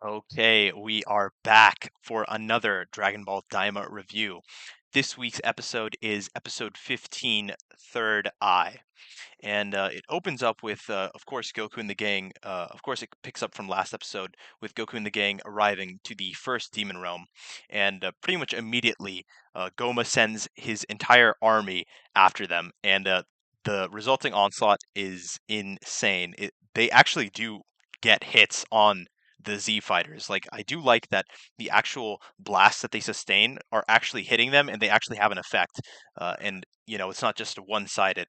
Okay, we are back for another Dragon Ball Daima review. This week's episode is episode 15, Third Eye. And it opens up with, of course, Goku and the gang. Of course, it picks up from last episode with Goku and the gang arriving to the first demon realm. And pretty much immediately, Goma sends his entire army after them. And the resulting onslaught is insane. They actually do get hits on the Z fighters. Like, I do like that the actual blasts that they sustain are actually hitting them and they actually have an effect. And it's not just one sided,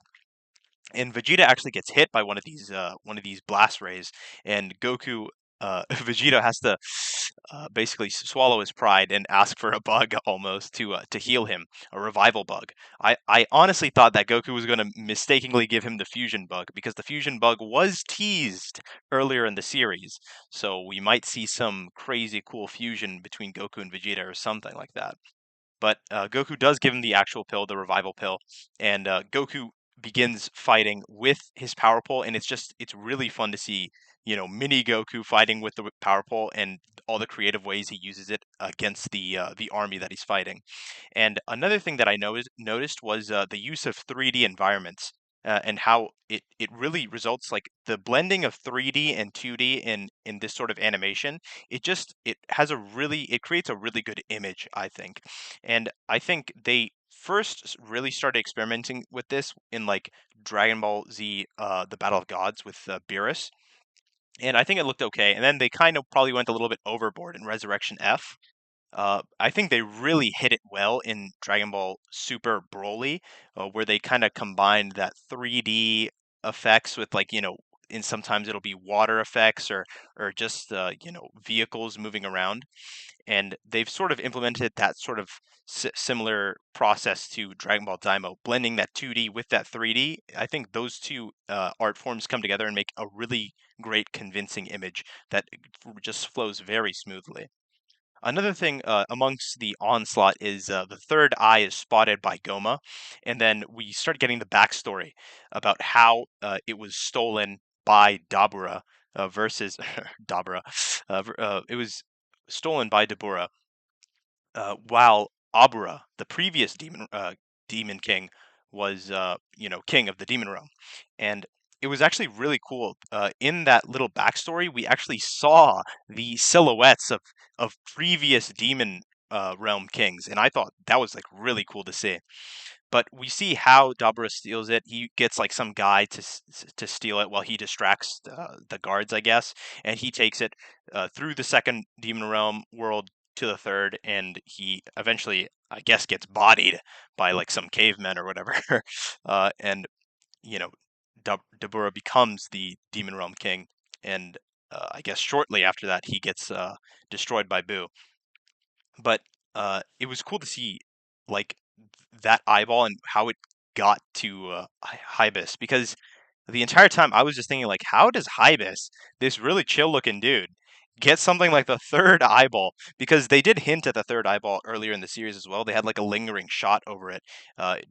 and Vegeta actually gets hit by one of these blast rays, and Goku. Vegeta has to basically swallow his pride and ask for a bug almost to heal him, a revival bug. I honestly thought that Goku was going to mistakenly give him the fusion bug because the fusion bug was teased earlier in the series, so we might see some crazy cool fusion between Goku and Vegeta or something like that. But Goku does give him the actual pill, the revival pill, and Goku begins fighting with his power pole, and it's really fun to see, mini Goku fighting with the power pole and all the creative ways he uses it against the army that he's fighting. And another thing that I noticed was the use of 3D environments. And how it really results, like the blending of 3D and 2D in this sort of animation, it creates a really good image, I think. And I think they first really started experimenting with this in like Dragon Ball Z, the Battle of Gods with Beerus, and I think it looked okay. And then they kind of probably went a little bit overboard in Resurrection F. I think they really hit it well in Dragon Ball Super Broly, where they kind of combined that 3D effects with, like, and sometimes it'll be water effects or just vehicles moving around, and they've sort of implemented that sort of similar process to Dragon Ball Daima, blending that 2D with that 3D. I think those two art forms come together and make a really great, convincing image that just flows very smoothly. Another thing amongst the onslaught is the third eye is spotted by Goma, and then we start getting the backstory about how it was stolen by Dabura versus Dabura. It was stolen by Dabura, while Abura, the previous demon king, was king of the demon realm, and it was actually really cool. In that little backstory, we actually saw the silhouettes of previous demon realm kings, and I thought that was like really cool to see. But we see how Dabra steals it. He gets like some guy to steal it while he distracts the guards, I guess, and he takes it through the second demon realm world to the third, and he eventually, I guess, gets bodied by like some cavemen or whatever. And you know, Dabura becomes the demon realm king, and I guess shortly after that, he gets destroyed by Boo. But it was cool to see like that eyeball and how it got to Hybis, because the entire time I was just thinking, like, how does Hybis, this really chill looking dude, get something like the third eyeball? Because they did hint at the third eyeball earlier in the series as well. They had like a lingering shot over it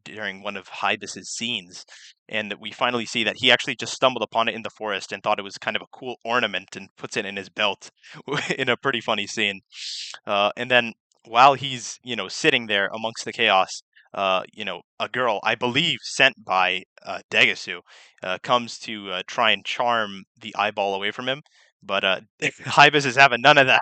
during one of Hybis's scenes, and we finally see that he actually just stumbled upon it in the forest and thought it was kind of a cool ornament and puts it in his belt in a pretty funny scene. And then while he's, sitting there amongst the chaos, a girl, I believe sent by Degasu, comes to try and charm the eyeball away from him. But Hybis is having none of that,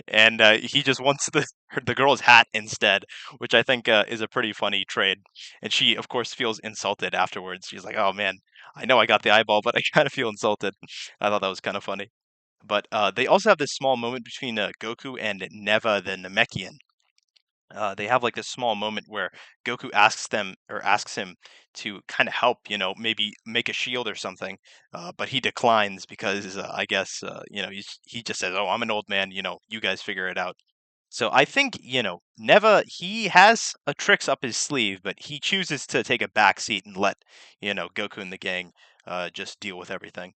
and he just wants the girl's hat instead, which I think is a pretty funny trade. And she, of course, feels insulted afterwards. She's like, "Oh man, I know I got the eyeball, but I kind of feel insulted." I thought that was kind of funny. But they also have this small moment between Goku and Neva the Namekian. They have like this small moment where Goku asks him to kind of help, maybe make a shield or something, but he declines because I guess he just says, "Oh, I'm an old man, you guys figure it out." So I think, Neva, he has a tricks up his sleeve, but he chooses to take a back seat and let Goku and the gang just deal with everything.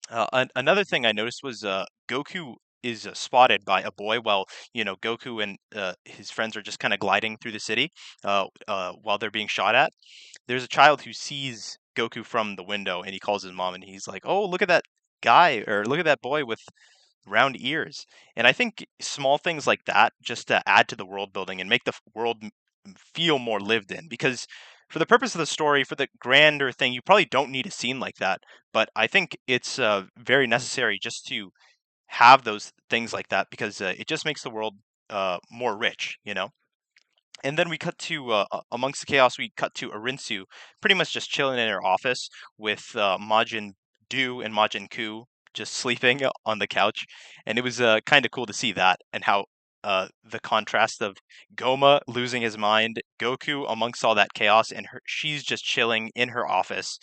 Another thing I noticed was Goku is spotted by a boy while Goku and his friends are just kind of gliding through the city while they're being shot at. There's a child who sees Goku from the window and he calls his mom and he's like, "Oh, look at that guy or look at that boy with round ears. And I think small things like that just to add to the world building and make the world feel more lived in. Because for the purpose of the story, for the grander thing, you probably don't need a scene like that. But I think it's very necessary just to have those things like that because it just makes the world more rich, you know? And then we cut to amongst the chaos. We cut to Arinsu, pretty much just chilling in her office with Majin Du and Majin Ku just sleeping on the couch, and it was kind of cool to see that and how the contrast of Goma losing his mind, Goku amongst all that chaos, and she's just chilling in her office,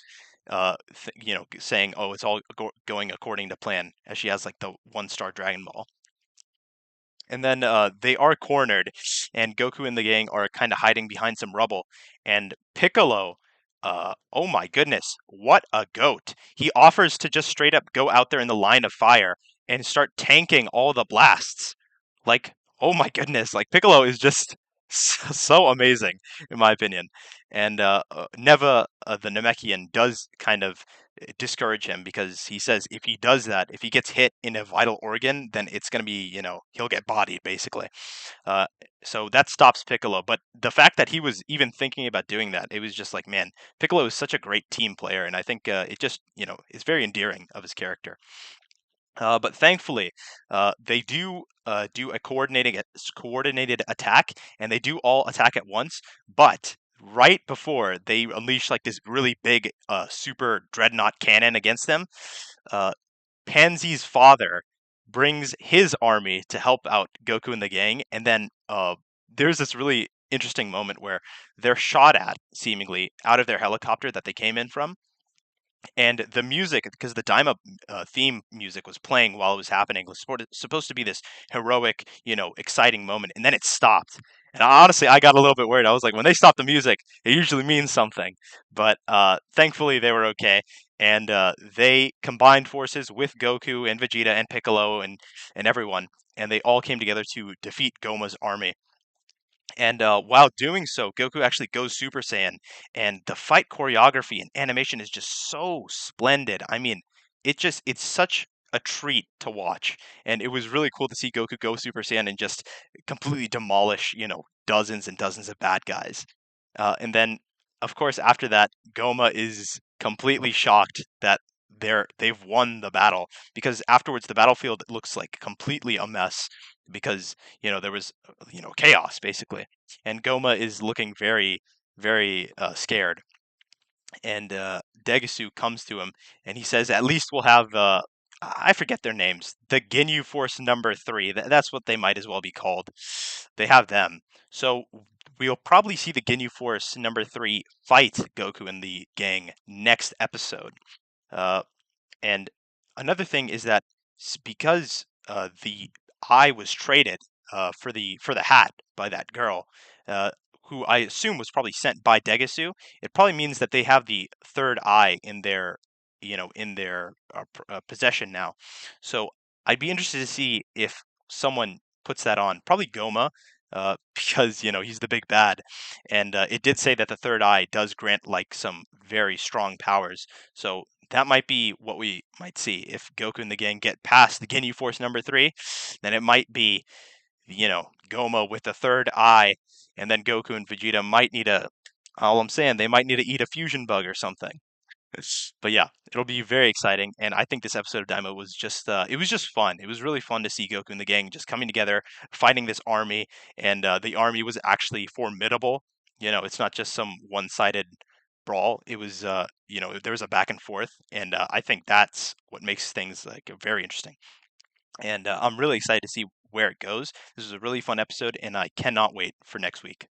saying, "Oh, it's all going according to plan," as she has like the 1 star Dragon Ball. And then they are cornered, and Goku and the gang are kind of hiding behind some rubble. And Piccolo, oh my goodness, what a goat! He offers to just straight up go out there in the line of fire and start tanking all the blasts. Like, oh my goodness, like Piccolo is just so amazing, in my opinion. And Neva, the Namekian, does kind of discourage him because he says if he does that, if he gets hit in a vital organ, then it's going to be, he'll get bodied basically. Uh, so that stops Piccolo. But the fact that he was even thinking about doing that, it was just like, man, Piccolo is such a great team player, and I think it just, is very endearing of his character. But thankfully, they do a coordinated attack, and they do all attack at once. But right before they unleash like this really big super dreadnought cannon against them, uh, Pansy's father brings his army to help out Goku and the gang, and then there's this really interesting moment where they're shot at seemingly out of their helicopter that they came in from, and the music, because the Daima theme music was playing while it was happening, was supposed to be this heroic, exciting moment, and then it stopped. And honestly, I got a little bit worried. I was like, when they stop the music, it usually means something. But thankfully, they were okay, and they combined forces with Goku and Vegeta and Piccolo and everyone, and they all came together to defeat Goma's army. And while doing so, Goku actually goes Super Saiyan, and the fight choreography and animation is just so splendid. I mean, it's such a treat to watch, and it was really cool to see Goku go Super Saiyan and just completely demolish, dozens and dozens of bad guys. And then, of course, after that, Goma is completely shocked that they've won the battle because afterwards the battlefield looks like completely a mess because there was chaos basically, and Goma is looking very very scared, and Degasu comes to him and he says, "At least we'll have I forget their names. The Ginyu Force number 3. That's what they might as well be called. They have them. So we'll probably see the Ginyu Force number 3 fight Goku and the gang next episode." Uh, and another thing is that because the eye was traded for the hat by that girl, uh, who I assume was probably sent by Degasu, it probably means that they have the third eye in their possession now. So I'd be interested to see if someone puts that on. Probably Goma. Because he's the big bad, and it did say that the third eye does grant like some very strong powers. So that might be what we might see if Goku and the gang get past the Ginyu Force number 3. Then it might be Goma with the third eye, and then Goku and Vegeta might need a. All I'm saying, they might need to eat a fusion bug or something. But yeah, it'll be very exciting, and I think this episode of Daima was it was just fun. It was really fun to see Goku and the gang just coming together, fighting this army, and the army was actually formidable. It's not just some one-sided brawl. It was, there was a back and forth, and I think that's what makes things like very interesting. And I'm really excited to see where it goes. This was a really fun episode, and I cannot wait for next week.